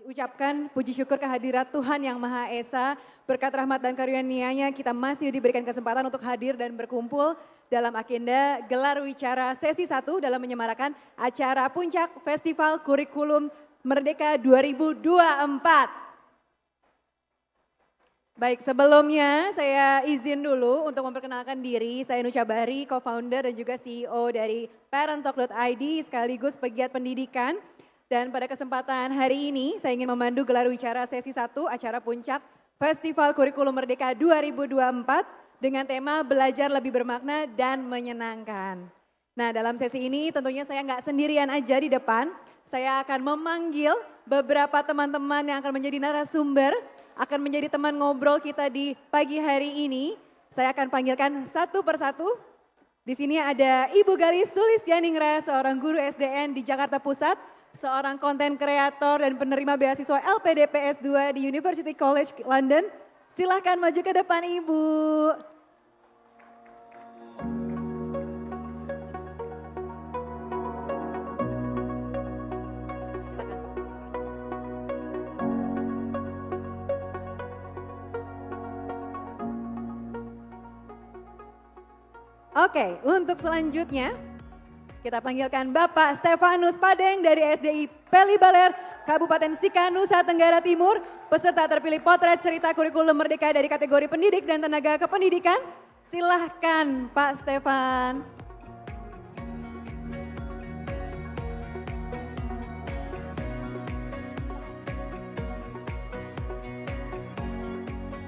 Ucapkan puji syukur kehadirat Tuhan Yang Maha Esa, berkat rahmat dan karunia-Nya kita masih diberikan kesempatan untuk hadir dan berkumpul dalam agenda gelar wicara sesi 1 dalam menyemarakan acara Puncak Festival Kurikulum Merdeka 2024. Baik, sebelumnya saya izin dulu untuk memperkenalkan diri. Saya Nucha Bahri, co-founder dan juga CEO dari Parentalk.id sekaligus pegiat pendidikan. Dan pada kesempatan hari ini saya ingin memandu gelar wicara sesi 1 acara Puncak Festival Kurikulum Merdeka 2024 dengan tema belajar lebih bermakna dan menyenangkan. Nah, dalam sesi ini tentunya saya nggak sendirian aja di depan. Saya akan memanggil beberapa teman-teman yang akan menjadi narasumber, akan menjadi teman ngobrol kita di pagi hari ini. Saya akan panggilkan satu persatu. Di sini ada Ibu Galis Sulistianingrat, seorang guru SDN di Jakarta Pusat, seorang konten kreator dan penerima beasiswa LPDP S2 di University College London. Silahkan maju ke depan Ibu. Oke, untuk selanjutnya kita panggilkan Bapak Stefanus Padeng dari SDI Pelibaler, Kabupaten Sika, Nusa Tenggara Timur, peserta terpilih potret cerita kurikulum merdeka dari kategori pendidik dan tenaga kependidikan. Silahkan Pak Stefan.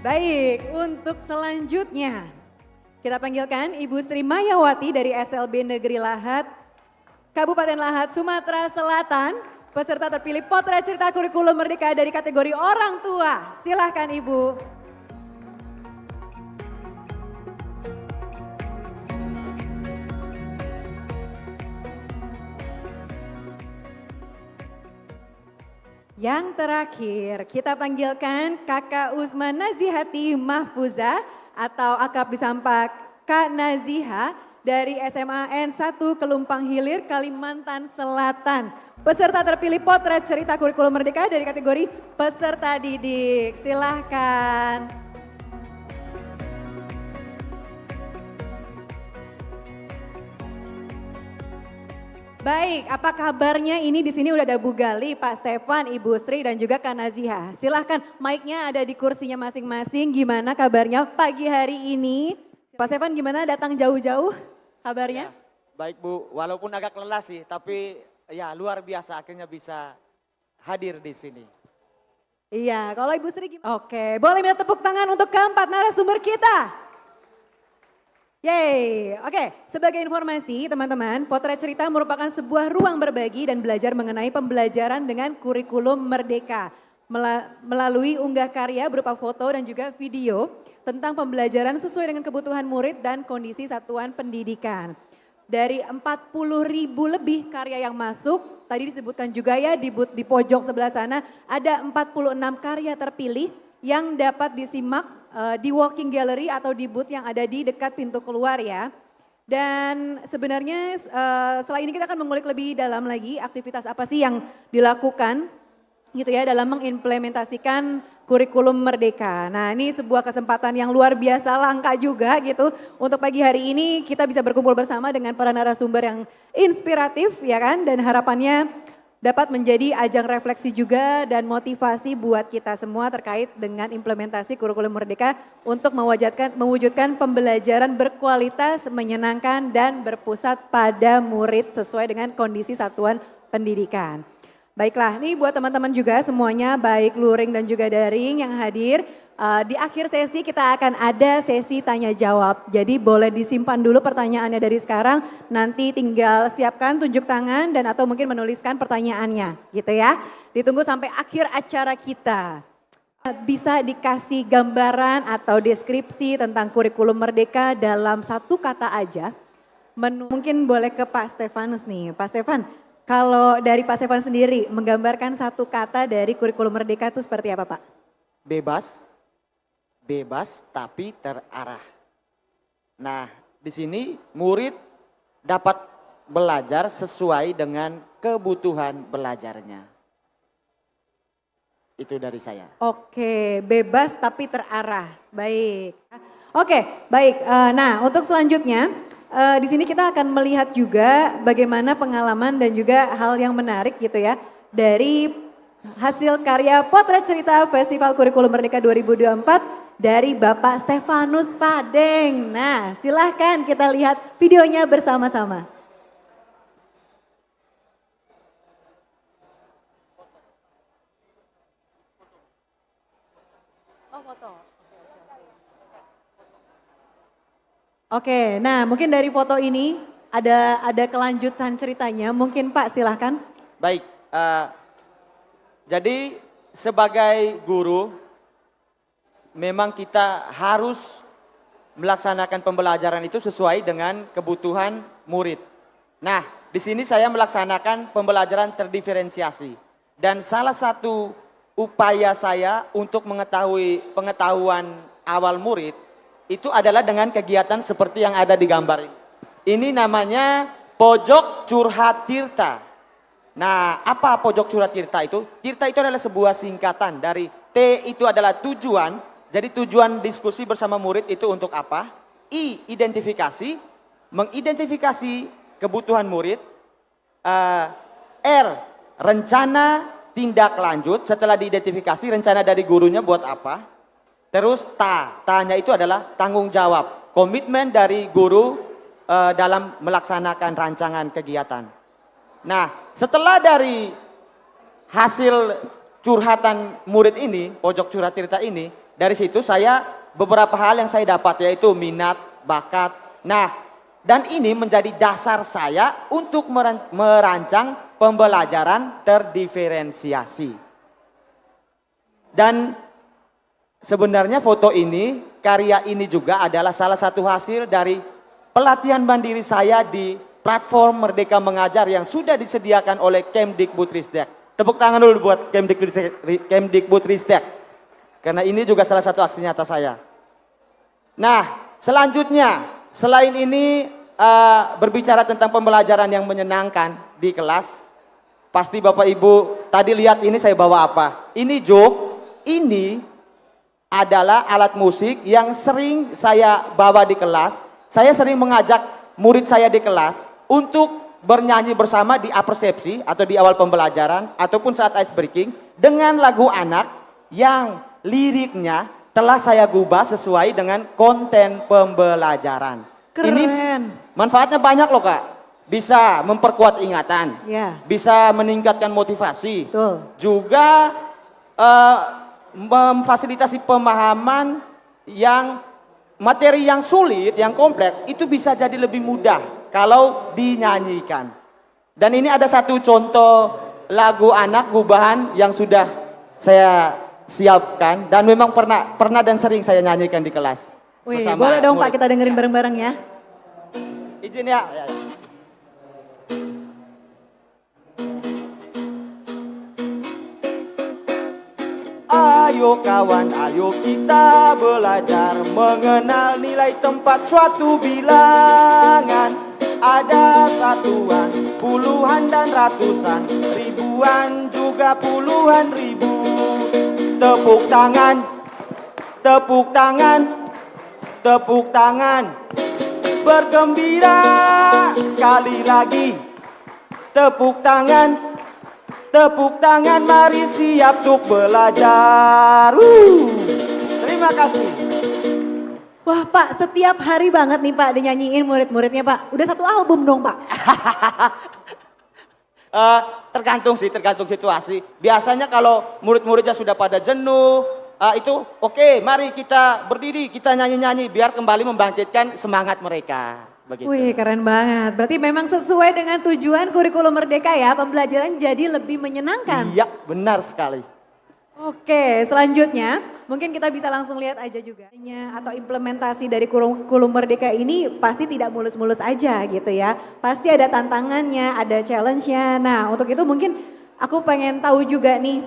Baik, untuk selanjutnya kita panggilkan Ibu Sri Mayawati dari SLB Negeri Lahat, Kabupaten Lahat, Sumatera Selatan, peserta terpilih potret cerita kurikulum merdeka dari kategori orang tua. Silahkan Ibu. Yang terakhir kita panggilkan Kakak Usman Nazihati Mahfuza atau akrab disapa Kak Naziha dari SMA N1 Kelumpang Hilir, Kalimantan Selatan. Peserta terpilih potret cerita kurikulum merdeka dari kategori peserta didik. Silahkan. Baik, apa kabarnya ini di sini udah ada Bu Gali, Pak Stefan, Ibu Sri dan juga Kak Naziha. Silahkan, mic-nya ada di kursinya masing-masing. Gimana kabarnya pagi hari ini? Pak Stefan gimana datang jauh-jauh kabarnya? Ya, baik Bu, walaupun agak lelah sih, tapi ya luar biasa akhirnya bisa hadir di sini. Iya, kalau Ibu Sri gimana? Oke, boleh minta tepuk tangan untuk keempat narasumber kita. Yeay, oke. Sebagai informasi teman-teman, potret cerita merupakan sebuah ruang berbagi dan belajar mengenai pembelajaran dengan kurikulum merdeka. Melalui unggah karya berupa foto dan juga video tentang pembelajaran sesuai dengan kebutuhan murid dan kondisi satuan pendidikan. Dari 40.000 lebih karya yang masuk, tadi disebutkan juga ya di pojok sebelah sana ada 46 karya terpilih yang dapat disimak di walking gallery atau di booth yang ada di dekat pintu keluar ya. Dan sebenarnya setelah ini kita akan mengulik lebih dalam lagi aktivitas apa sih yang dilakukan gitu ya dalam mengimplementasikan kurikulum merdeka. Nah ini sebuah kesempatan yang luar biasa langka juga gitu. Untuk pagi hari ini kita bisa berkumpul bersama dengan para narasumber yang inspiratif ya kan. Dan harapannya dapat menjadi ajang refleksi juga dan motivasi buat kita semua terkait dengan implementasi kurikulum merdeka untuk mewujudkan pembelajaran berkualitas, menyenangkan dan berpusat pada murid sesuai dengan kondisi satuan pendidikan. Baiklah, ini buat teman-teman juga semuanya baik luring dan juga daring yang hadir. Di akhir sesi kita akan ada sesi tanya jawab. Jadi boleh disimpan dulu pertanyaannya dari sekarang. Nanti tinggal siapkan tunjuk tangan dan atau mungkin menuliskan pertanyaannya gitu ya. Ditunggu sampai akhir acara kita. Bisa dikasih gambaran atau deskripsi tentang kurikulum merdeka dalam satu kata aja. Mungkin boleh ke Pak Stefanus nih. Pak Stefan, kalau dari Pak Stefan sendiri menggambarkan satu kata dari kurikulum merdeka itu seperti apa Pak? Bebas. Bebas tapi terarah. Nah, di sini murid dapat belajar sesuai dengan kebutuhan belajarnya. Itu dari saya. Oke, bebas tapi terarah. Baik. Oke, baik. Nah, untuk selanjutnya di sini kita akan melihat juga bagaimana pengalaman dan juga hal yang menarik gitu ya dari hasil karya potret cerita Festival Kurikulum Merdeka 2024 dari Bapak Stefanus Padeng. Nah, silahkan kita lihat videonya bersama-sama. Oh, foto. Oke, nah mungkin dari foto ini ada kelanjutan ceritanya. Mungkin Pak silahkan. Baik, jadi sebagai guru memang kita harus melaksanakan pembelajaran itu sesuai dengan kebutuhan murid. Nah, di sini saya melaksanakan pembelajaran terdiferensiasi. Dan salah satu upaya saya untuk mengetahui pengetahuan awal murid itu adalah dengan kegiatan seperti yang ada di gambar ini. Ini namanya Pojok Curhat Tirta. Nah, apa Pojok Curhat Tirta itu? Tirta itu adalah sebuah singkatan dari T itu adalah tujuan. Jadi tujuan diskusi bersama murid itu untuk apa? I, identifikasi, mengidentifikasi kebutuhan murid. R, rencana tindak lanjut setelah diidentifikasi rencana dari gurunya buat apa. Terus tanya itu adalah tanggung jawab, komitmen dari guru dalam melaksanakan rancangan kegiatan. Nah, setelah dari hasil curhatan murid ini, Pojok Curhat Tirta ini, dari situ saya beberapa hal yang saya dapat yaitu minat, bakat. Nah, dan ini menjadi dasar saya untuk merancang pembelajaran terdiferensiasi. Dan sebenarnya foto ini, karya ini juga adalah salah satu hasil dari pelatihan mandiri saya di platform Merdeka Mengajar yang sudah disediakan oleh Kemdikbudristek. Tepuk tangan dulu buat Kemdikbudristek. Karena ini juga salah satu aksi nyata saya. Nah, selanjutnya, selain ini berbicara tentang pembelajaran yang menyenangkan di kelas, pasti Bapak Ibu tadi lihat ini saya bawa apa? Ini jog, ini adalah alat musik yang sering saya bawa di kelas. Saya sering mengajak murid saya di kelas untuk bernyanyi bersama di apersepsi atau di awal pembelajaran ataupun saat ice breaking dengan lagu anak yang liriknya telah saya gubah sesuai dengan konten pembelajaran. Keren. Ini manfaatnya banyak loh Kak. Bisa memperkuat ingatan, Ya. bisa meningkatkan motivasi, Betul. juga memfasilitasi pemahaman yang materi yang sulit, yang kompleks itu bisa jadi lebih mudah kalau dinyanyikan. Dan ini ada satu contoh lagu anak gubahan yang sudah saya siapkan dan memang pernah dan sering saya nyanyikan di kelas. Wih, boleh dong Pak kita dengerin bareng-bareng ya. Izin ya. Ayo kawan, ayo kita belajar mengenal nilai tempat suatu bilangan. Ada satuan, puluhan dan ratusan, ribuan juga puluhan ribu. Tepuk tangan, tepuk tangan, tepuk tangan. Bergembira sekali lagi. Tepuk tangan. Tepuk tangan, mari siap untuk belajar. Terima kasih. Wah Pak, setiap hari banget nih Pak dinyanyiin murid-muridnya Pak. Udah satu album dong Pak. Tergantung situasi. Biasanya kalau murid-muridnya sudah pada jenuh, itu oke, mari kita berdiri, kita nyanyi-nyanyi biar kembali membangkitkan semangat mereka. Begitu. Wih keren banget, berarti memang sesuai dengan tujuan kurikulum merdeka ya, pembelajaran jadi lebih menyenangkan. Iya benar sekali. Oke selanjutnya mungkin kita bisa langsung lihat aja juga. Atau implementasi dari kurikulum merdeka ini pasti tidak mulus-mulus aja gitu ya. Pasti ada tantangannya, ada challenge-nya. Nah untuk itu mungkin aku pengen tahu juga nih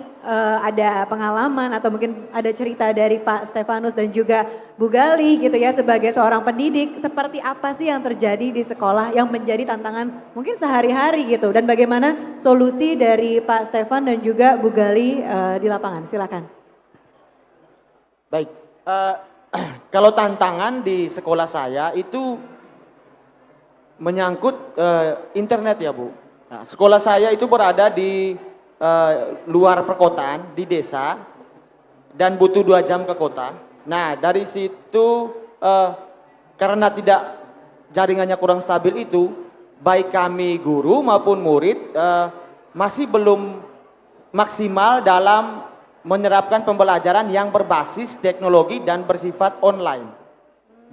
ada pengalaman atau mungkin ada cerita dari Pak Stefanus dan juga Bu Gali gitu ya sebagai seorang pendidik, seperti apa sih yang terjadi di sekolah yang menjadi tantangan mungkin sehari-hari gitu dan bagaimana solusi dari Pak Stefan dan juga Bu Gali di lapangan, silakan. Baik, kalau tantangan di sekolah saya itu menyangkut internet ya Bu. Nah, sekolah saya itu berada di luar perkotaan, di desa, dan butuh 2 jam ke kota. Nah dari situ karena tidak jaringannya kurang stabil itu, baik kami guru maupun murid masih belum maksimal dalam menerapkan pembelajaran yang berbasis teknologi dan bersifat online.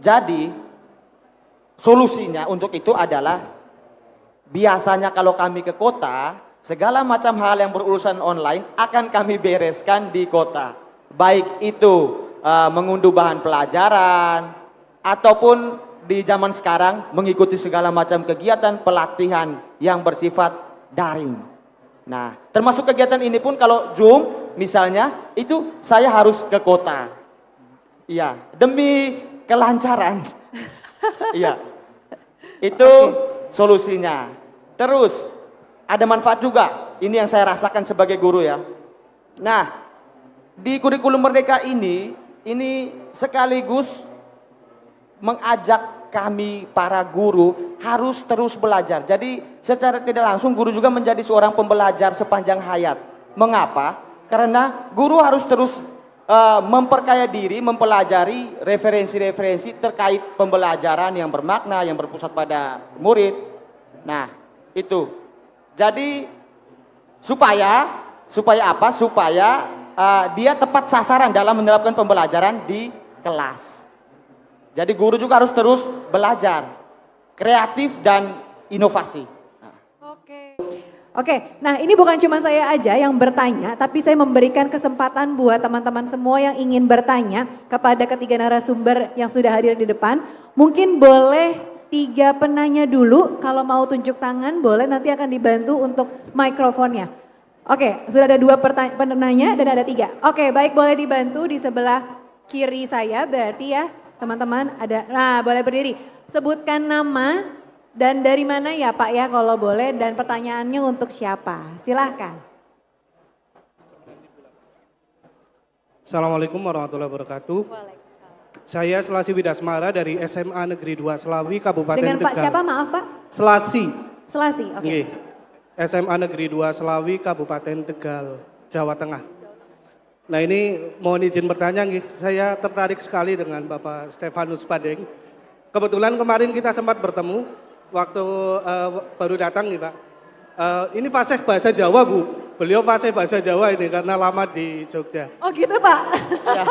Jadi solusinya untuk itu adalah biasanya kalau kami ke kota, segala macam hal yang berurusan online akan kami bereskan di kota. Baik itu mengunduh bahan pelajaran, ataupun di zaman sekarang mengikuti segala macam kegiatan pelatihan yang bersifat daring. Nah, termasuk kegiatan ini pun kalau Zoom misalnya, itu saya harus ke kota. Iya, demi kelancaran. Iya, itu solusinya. Terus, ada manfaat juga, ini yang saya rasakan sebagai guru ya. Nah, di kurikulum Merdeka ini sekaligus mengajak kami para guru harus terus belajar. Jadi secara tidak langsung guru juga menjadi seorang pembelajar sepanjang hayat. Mengapa? Karena guru harus terus memperkaya diri, mempelajari referensi-referensi terkait pembelajaran yang bermakna, yang berpusat pada murid. Nah, itu. Jadi supaya apa? Supaya dia tepat sasaran dalam menerapkan pembelajaran di kelas. Jadi guru juga harus terus belajar, kreatif dan inovasi. Oke, nah ini bukan cuma saya aja yang bertanya, tapi saya memberikan kesempatan buat teman-teman semua yang ingin bertanya kepada ketiga narasumber yang sudah hadir di depan. Mungkin boleh 3 penanya dulu, kalau mau tunjuk tangan boleh, nanti akan dibantu untuk mikrofonnya. Oke, sudah ada 2 penanya dan ada 3. Oke, baik, boleh dibantu di sebelah kiri saya berarti ya teman-teman ada. Nah, boleh berdiri. Sebutkan nama dan dari mana ya Pak ya kalau boleh, dan pertanyaannya untuk siapa? Silahkan. Assalamualaikum warahmatullahi wabarakatuh. Saya Selasi Widasmara dari SMA Negeri 2 Selawi, Kabupaten Tegal. Dengan Pak siapa maaf Pak? Selasi. Selasi, oke. Okay. SMA Negeri 2 Selawi, Kabupaten Tegal, Jawa Tengah. Nah ini mohon izin bertanya, saya tertarik sekali dengan Bapak Stefanus Padeng. Kebetulan kemarin kita sempat bertemu, waktu baru datang nih Pak. Ini fasih bahasa Jawa Bu, beliau fasih bahasa Jawa ini karena lama di Jogja. Oh gitu Pak? Ya,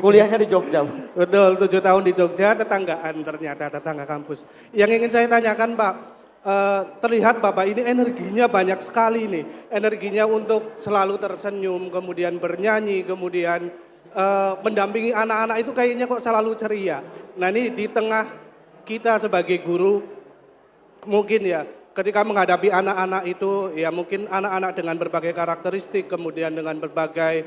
kuliahnya di Jogja. Betul, 7 tahun di Jogja, tetanggaan ternyata, tetangga kampus. Yang ingin saya tanyakan Pak, terlihat Bapak ini energinya banyak sekali nih. Energinya untuk selalu tersenyum, kemudian bernyanyi, kemudian mendampingi anak-anak itu kayaknya kok selalu ceria. Nah ini di tengah kita sebagai guru, mungkin ya ketika menghadapi anak-anak itu, ya mungkin anak-anak dengan berbagai karakteristik, kemudian dengan berbagai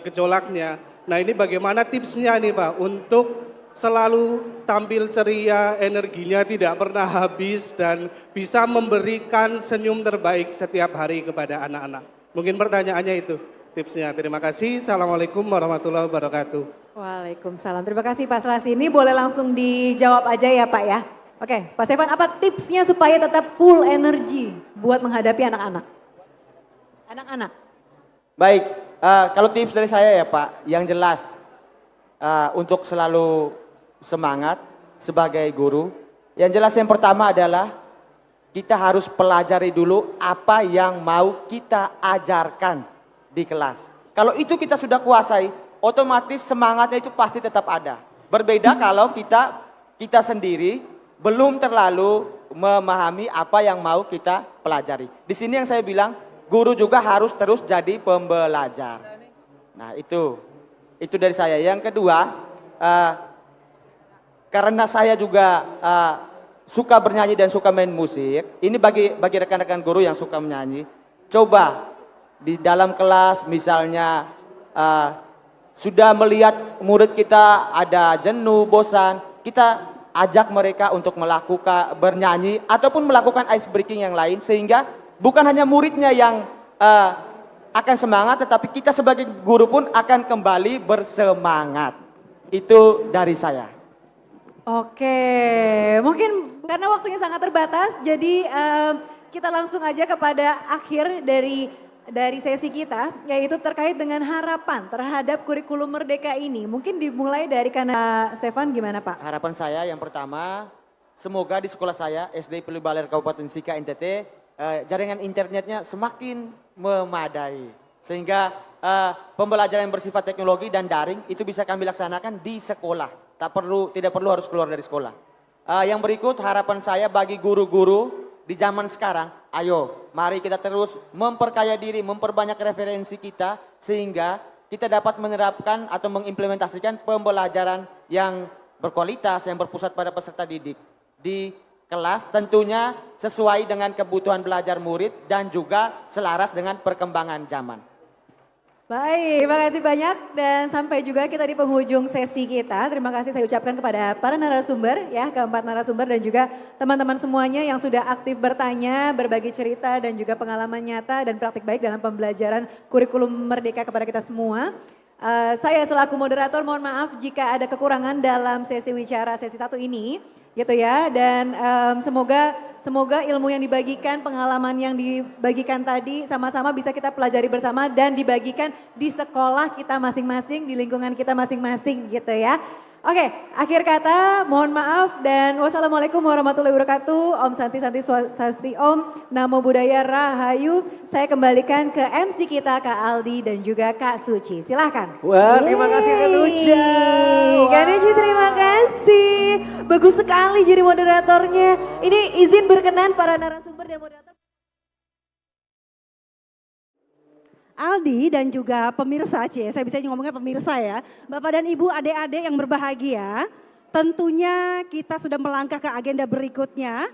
gejolaknya. Nah ini bagaimana tipsnya nih Pak untuk selalu tampil ceria, energinya tidak pernah habis dan bisa memberikan senyum terbaik setiap hari kepada anak-anak. Mungkin pertanyaannya itu tipsnya. Terima kasih. Assalamualaikum warahmatullahi wabarakatuh. Waalaikumsalam. Terima kasih Pak Selasi. Ini boleh langsung dijawab aja ya Pak ya. Oke, Pak Stefan, apa tipsnya supaya tetap full energi buat menghadapi anak-anak? Anak-anak. Baik, kalau tips dari saya ya Pak, yang jelas untuk selalu semangat sebagai guru. Yang jelas yang pertama adalah kita harus pelajari dulu apa yang mau kita ajarkan di kelas. Kalau itu kita sudah kuasai, otomatis semangatnya itu pasti tetap ada. Berbeda kalau kita sendiri belum terlalu memahami apa yang mau kita pelajari. Di sini yang saya bilang, guru juga harus terus jadi pembelajar. Nah itu dari saya. Yang kedua, karena saya juga suka bernyanyi dan suka main musik, ini bagi rekan-rekan guru yang suka menyanyi, coba di dalam kelas misalnya sudah melihat murid kita ada jenuh, bosan, kita ajak mereka untuk melakukan bernyanyi ataupun melakukan ice breaking yang lain sehingga bukan hanya muridnya yang akan semangat, tetapi kita sebagai guru pun akan kembali bersemangat. Itu dari saya. Oke, mungkin karena waktunya sangat terbatas, jadi kita langsung aja kepada akhir dari sesi kita, yaitu terkait dengan harapan terhadap kurikulum Merdeka ini. Mungkin dimulai dari Stefan, gimana Pak? Harapan saya yang pertama, semoga di sekolah saya SD Pelui Baler Kabupaten Sika NTT jaringan internetnya semakin memadai sehingga pembelajaran yang bersifat teknologi dan daring itu bisa kami laksanakan di sekolah. Tidak perlu harus keluar dari sekolah. Yang berikut harapan saya bagi guru-guru di zaman sekarang, ayo mari kita terus memperkaya diri, memperbanyak referensi kita sehingga kita dapat menerapkan atau mengimplementasikan pembelajaran yang berkualitas, yang berpusat pada peserta didik di kelas, tentunya sesuai dengan kebutuhan belajar murid dan juga selaras dengan perkembangan zaman. Baik, terima kasih banyak dan sampai juga kita di penghujung sesi kita. Terima kasih saya ucapkan kepada para narasumber ya, keempat narasumber dan juga teman-teman semuanya yang sudah aktif bertanya, berbagi cerita dan juga pengalaman nyata dan praktik baik dalam pembelajaran kurikulum Merdeka kepada kita semua. Saya selaku moderator mohon maaf jika ada kekurangan dalam sesi wicara sesi 1 ini gitu ya, dan semoga ilmu yang dibagikan, pengalaman yang dibagikan tadi sama-sama bisa kita pelajari bersama dan dibagikan di sekolah kita masing-masing, di lingkungan kita masing-masing gitu ya. Oke, akhir kata mohon maaf dan wassalamualaikum warahmatullahi wabarakatuh. Om Santi Santi Swasti Om, Namo Buddhaya Rahayu. Saya kembalikan ke MC kita Kak Aldi dan juga Kak Suci. Silahkan. Wah, terima kasih Kak Nucha. Kak Nucha terima kasih. Bagus sekali jadi moderatornya. Ini izin berkenan para narasumber dan moderator. Aldi dan juga pemirsa, saya bisa ngomongnya pemirsa ya. Bapak dan Ibu, adik-adik yang berbahagia, tentunya kita sudah melangkah ke agenda berikutnya.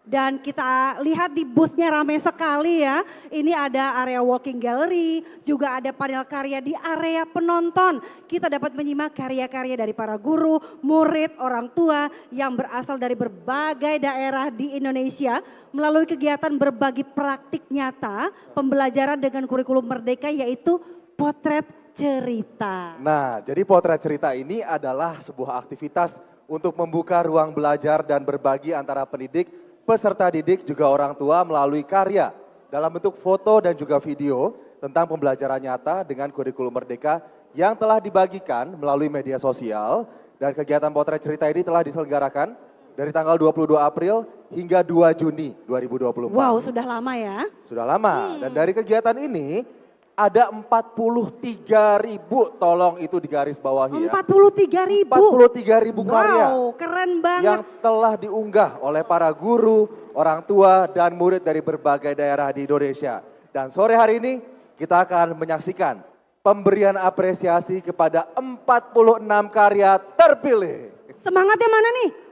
Dan kita lihat di boothnya ramai sekali ya. Ini ada area walking gallery, juga ada panel karya di area penonton. Kita dapat menyimak karya-karya dari para guru, murid, orang tua yang berasal dari berbagai daerah di Indonesia. Melalui kegiatan berbagi praktik nyata, pembelajaran dengan kurikulum Merdeka yaitu potret cerita. Nah, jadi potret cerita ini adalah sebuah aktivitas untuk membuka ruang belajar dan berbagi antara pendidik, peserta didik juga orang tua melalui karya dalam bentuk foto dan juga video tentang pembelajaran nyata dengan kurikulum Merdeka yang telah dibagikan melalui media sosial, dan kegiatan potret cerita ini telah diselenggarakan dari tanggal 22 April hingga 2 Juni 2024. Wow, sudah lama ya? Sudah lama, dan dari kegiatan ini ada 43.000, tolong itu digaris bawahi ya. 43.000? 43.000 karya. Wow, keren banget. Yang telah diunggah oleh para guru, orang tua, dan murid dari berbagai daerah di Indonesia. Dan sore hari ini kita akan menyaksikan pemberian apresiasi kepada 46 karya terpilih. Semangatnya mana nih?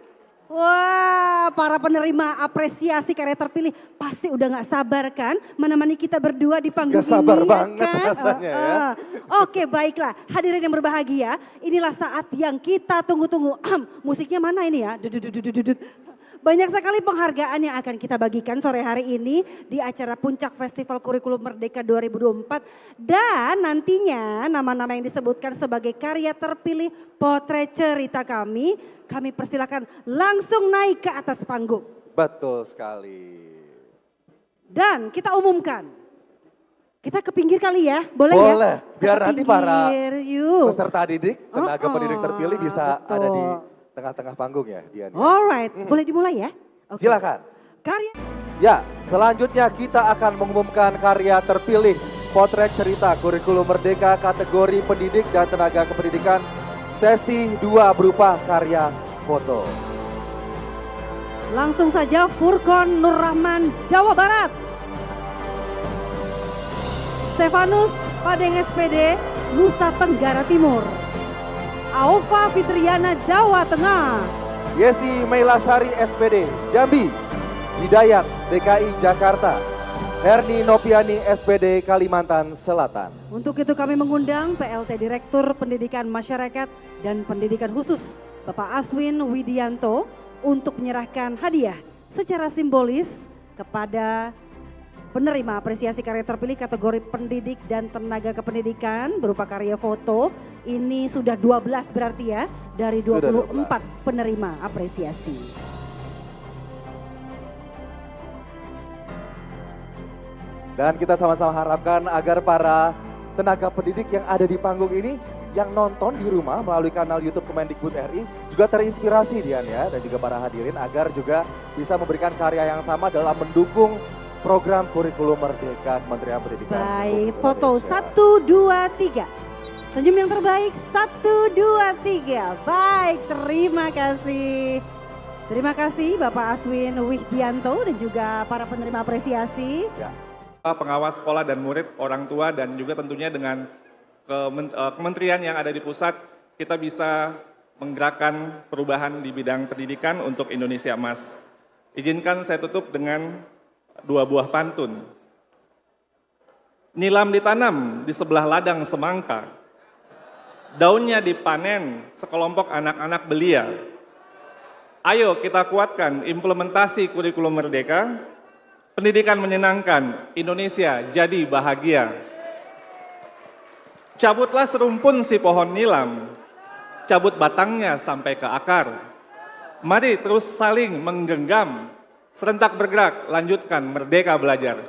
Wah, para penerima apresiasi karya terpilih pasti udah gak sabar kan menemani kita berdua di panggung gak sabar ini banget kan? rasanya ya. Oke, baiklah, hadirin yang berbahagia, inilah saat yang kita tunggu-tunggu. Musiknya mana ini ya? Banyak sekali penghargaan yang akan kita bagikan sore hari ini di acara Puncak Festival Kurikulum Merdeka 2024. Dan nantinya nama-nama yang disebutkan sebagai karya terpilih potret cerita kami persilakan langsung naik ke atas panggung. Betul sekali. Dan kita umumkan. Kita ke pinggir kali ya, boleh ya? Boleh, biar nanti para yuk. peserta didik, tenaga pendidik terpilih bisa betul. ada di tengah-tengah panggung ya, Dian. Alright, boleh dimulai ya? Okay. Silakan. Karya. Ya, selanjutnya kita akan mengumumkan karya terpilih potret cerita kurikulum Merdeka kategori pendidik dan tenaga kependidikan sesi 2 berupa karya foto. Langsung saja Furkon Nur Rahman, Jawa Barat. Stefanus Padeng SPD, Nusa Tenggara Timur. Aufa Fitriana, Jawa Tengah. Yesi Meilasari SPD, Jambi. Hidayat, DKI Jakarta. Herni Nopiani SPD Kalimantan Selatan. Untuk itu kami mengundang PLT Direktur Pendidikan Masyarakat dan Pendidikan Khusus Bapak Aswin Widianto untuk menyerahkan hadiah secara simbolis kepada penerima apresiasi karya terpilih kategori pendidik dan tenaga kependidikan berupa karya foto. Ini sudah 12 berarti ya dari 24 penerima apresiasi. Dan kita sama-sama harapkan agar para tenaga pendidik yang ada di panggung ini yang nonton di rumah melalui kanal YouTube Kemendikbud RI juga terinspirasi Dian ya, dan juga para hadirin agar juga bisa memberikan karya yang sama dalam mendukung program kurikulum Merdeka Kementerian Pendidikan. Baik, foto 1, 2, 3. Senyum yang terbaik 1, 2, 3. Baik, terima kasih. Terima kasih Bapak Aswin Widianto dan juga para penerima apresiasi. Ya. Pengawas sekolah dan murid, orang tua, dan juga tentunya dengan kementerian yang ada di pusat, kita bisa menggerakkan perubahan di bidang pendidikan untuk Indonesia Emas. Izinkan saya tutup dengan 2 buah pantun. Nilam ditanam di sebelah ladang semangka, daunnya dipanen sekelompok anak-anak belia. Ayo kita kuatkan implementasi kurikulum Merdeka, pendidikan menyenangkan, Indonesia jadi bahagia. Cabutlah serumpun si pohon nilam, cabut batangnya sampai ke akar. Mari terus saling menggenggam, serentak bergerak, lanjutkan merdeka belajar.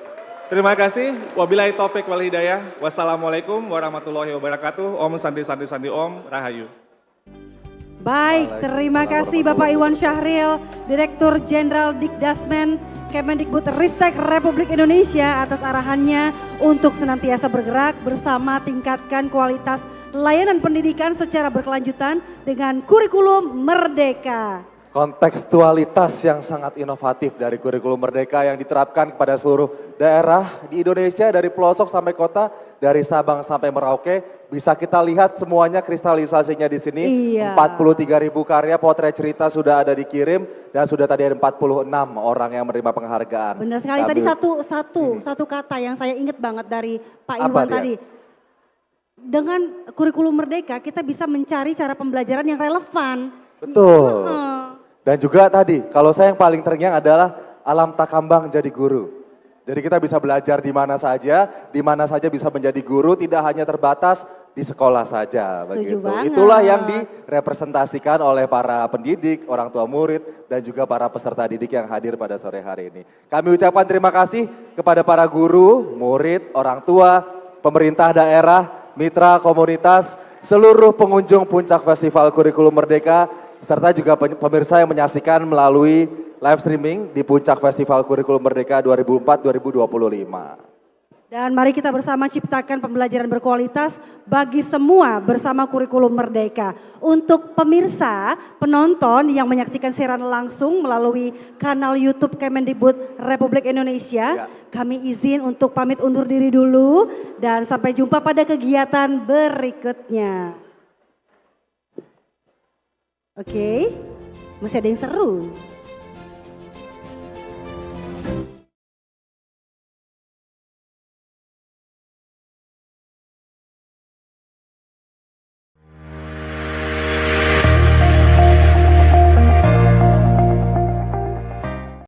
Terima kasih, wabillahi taufik wal hidayah, wassalamualaikum warahmatullahi wabarakatuh, Om Santi Santi Santi Om, Rahayu. Baik, terima kasih Bapak Iwan Syahril, Direktur Jenderal Dikdasmen Kemendikbudristek Republik Indonesia atas arahannya untuk senantiasa bergerak bersama tingkatkan kualitas layanan pendidikan secara berkelanjutan dengan kurikulum Merdeka. Kontekstualitas yang sangat inovatif dari kurikulum Merdeka yang diterapkan kepada seluruh daerah di Indonesia dari pelosok sampai kota, dari Sabang sampai Merauke, bisa kita lihat semuanya kristalisasinya di sini. Iya. 43.000 karya potret cerita sudah ada dikirim dan sudah tadi ada 46 orang yang menerima penghargaan. Benar sekali, tadi satu kata yang saya ingat banget dari Pak Apa Iwan dia? tadi. Dengan kurikulum Merdeka kita bisa mencari cara pembelajaran yang relevan. Betul. Dan juga tadi, kalau saya yang paling terngiang adalah alam takambang jadi guru. Jadi kita bisa belajar di mana saja bisa menjadi guru, tidak hanya terbatas di sekolah saja. Setuju begitu. banget. Itulah yang direpresentasikan oleh para pendidik, orang tua murid, dan juga para peserta didik yang hadir pada sore hari ini. Kami ucapkan terima kasih kepada para guru, murid, orang tua, pemerintah daerah, mitra komunitas, seluruh pengunjung Puncak Festival Kurikulum Merdeka, serta juga pemirsa yang menyaksikan melalui live streaming di Puncak Festival Kurikulum Merdeka 2004-2025. Dan mari kita bersama ciptakan pembelajaran berkualitas bagi semua bersama kurikulum Merdeka. Untuk pemirsa, penonton yang menyaksikan siaran langsung melalui kanal YouTube Kemendikbud Republik Indonesia, kami izin untuk pamit undur diri dulu dan sampai jumpa pada kegiatan berikutnya. Oke, masih ada yang seru.